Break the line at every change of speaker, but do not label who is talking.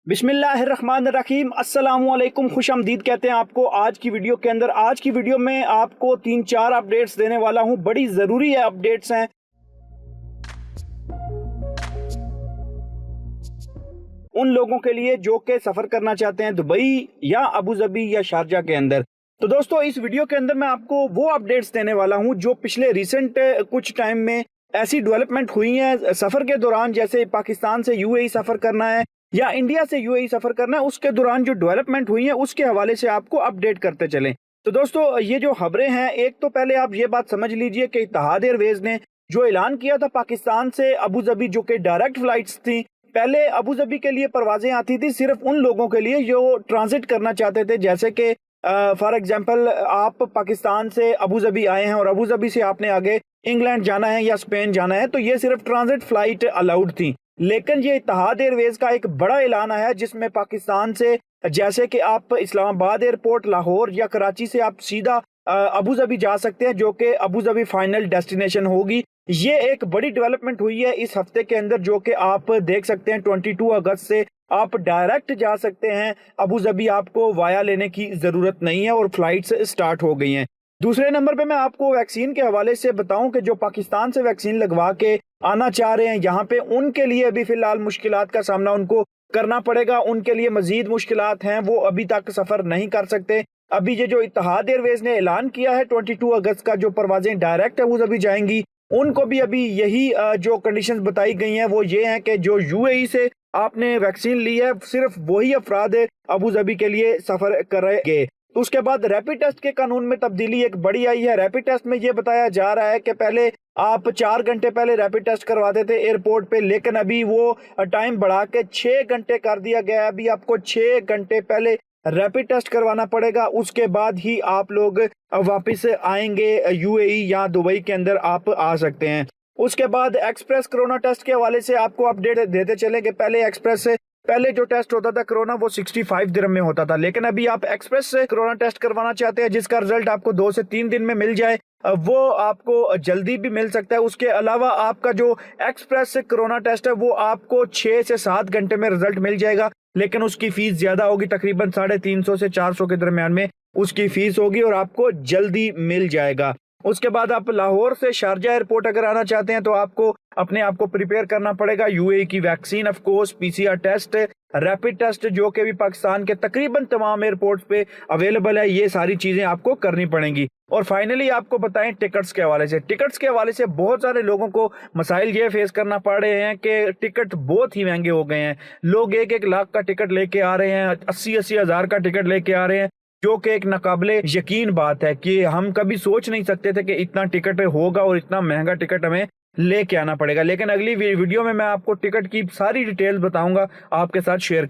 बिस्मिल्लाहिर्रहमानिर्रहीम अस्सलामुअलैकुम, खुशामदीद कहते हैं आपको आज की वीडियो के अंदर। आज की वीडियो में आपको 3-4 अपडेट्स देने वाला हूं, बड़ी ज़रूरी है अपडेट्स हैं उन लोगों के लिए जो कि सफ़र करना चाहते हैं दुबई या अबू धाबी या शारजा के अंदर। तो दोस्तों, इस वीडियो के अंदर मैं आपको वो अपडेट्स देने वाला हूं जो पिछले रिसेंट कुछ टाइम में ऐसी डेवलपमेंट हुई हैं सफ़र के दौरान, जैसे पाकिस्तान से यूएई सफ़र करना है या इंडिया से यूएई सफ़र करना है, उसके दौरान जो डेवलपमेंट हुई है उसके हवाले से आपको अपडेट करते चलें। तो दोस्तों, ये जो खबरें हैं, एक तो पहले आप ये बात समझ लीजिए कि इत्तेहाद एयरवेज ने जो ऐलान किया था पाकिस्तान से अबू धाबी, जो कि डायरेक्ट फ्लाइट्स थी, पहले अबू धाबी के लिए परवाजें आती थी सिर्फ उन लोगों के लिए जो ट्रांजिट करना चाहते थे। जैसे कि फॉर एग्जांपल, आप पाकिस्तान से अबू धाबी आए हैं और अबू धाबी से आपने आगे इंग्लैंड जाना है या स्पेन जाना है, तो ये सिर्फ ट्रांजिट फ्लाइट अलाउड थी। लेकिन ये इत्तेहाद एयरवेज का एक बड़ा ऐलान आया जिसमें पाकिस्तान से, जैसे कि आप इस्लामाबाद एयरपोर्ट, लाहौर या कराची से आप सीधा अबू धाबी जा सकते हैं, जो कि अबू धाबी फाइनल डेस्टिनेशन होगी। ये एक बड़ी डेवलपमेंट हुई है इस हफ्ते के अंदर, जो कि आप देख सकते हैं 22 अगस्त से आप डायरेक्ट जा सकते हैं अबू धाबी, आपको वाया लेने की जरूरत नहीं है और फ्लाइट्स स्टार्ट हो गई हैं। दूसरे नंबर पे मैं आपको वैक्सीन के हवाले से बताऊं कि जो पाकिस्तान से वैक्सीन लगवा के आना चाह रहे हैं यहाँ पे, उनके लिए अभी फिलहाल मुश्किलात का सामना उनको करना पड़ेगा। उनके लिए मजीद मुश्किलात हैं, वो अभी तक सफर नहीं कर सकते। अभी ये जो इत्तेहाद एयरवेज ने ऐलान किया है 22 अगस्त का, जो परवाजें डायरेक्ट अबू धाबी जाएंगी, उनको भी अभी यही जो कंडीशंस बताई गई हैं वो ये हैं कि जो यूएई से आपने वैक्सीन ली है सिर्फ वही अफराद अबू धाबी के लिए सफर करेंगे। तो उसके बाद रैपिड टेस्ट के कानून में तब्दीली एक बड़ी आई है। रैपिड टेस्ट में ये बताया जा रहा है कि पहले आप 4 घंटे पहले रैपिड टेस्ट करवाते थे एयरपोर्ट पे, लेकिन अभी वो टाइम बढ़ा के 6 घंटे कर दिया गया है। अभी आपको 6 घंटे पहले रैपिड टेस्ट करवाना पड़ेगा, उसके बाद ही आप लोग वापस आएंगे यूएई या दुबई के अंदर आप आ सकते हैं। उसके बाद एक्सप्रेस कोरोना टेस्ट के हवाले से आपको अपडेट देते चले कि पहले एक्सप्रेस से पहले जो टेस्ट होता था कोरोना, वो 65 दिरहम में होता था, लेकिन अभी आप एक्सप्रेस से कोरोना टेस्ट करवाना चाहते हैं जिसका रिजल्ट आपको 2 से 3 दिन में मिल जाए, वो आपको जल्दी भी मिल सकता है। उसके अलावा आपका जो एक्सप्रेस से कोरोना टेस्ट है वो आपको 6 से 7 घंटे में रिजल्ट मिल जाएगा, लेकिन उसकी फीस ज्यादा होगी, तकरीबन 350 से 400 के दरमियान में उसकी फीस होगी और आपको जल्दी मिल जाएगा। उसके बाद आप लाहौर से शारजा एयरपोर्ट अगर आना चाहते हैं तो आपको अपने आप को प्रिपेयर करना पड़ेगा। यूएई की vaccine, of course, PCR test, rapid test, जो कि भी पाकिस्तान के तकरीबन तमाम एयरपोर्ट्स पे अवेलेबल है, ये सारी चीजें आपको करनी पड़ेंगी। और फाइनली आपको बताएं टिकट्स के हवाले से। टिकट्स के हवाले से बहुत सारे लोगों को मसाइल ये फेस करना पड़ रहे हैं कि टिकट बहुत ही महंगे हो गए हैं। लोग 1-1 लाख का टिकट लेके आ रहे हैं, 80-80 हज़ार का टिकट लेके आ रहे हैं, जो कि एक नाकाबिले यकीन बात है कि हम कभी सोच नहीं सकते थे कि इतना टिकट होगा और इतना महंगा टिकट हमें लेके आना पड़ेगा। लेकिन अगली वीडियो में मैं आपको टिकट की सारी डिटेल्स बताऊंगा, आपके साथ शेयर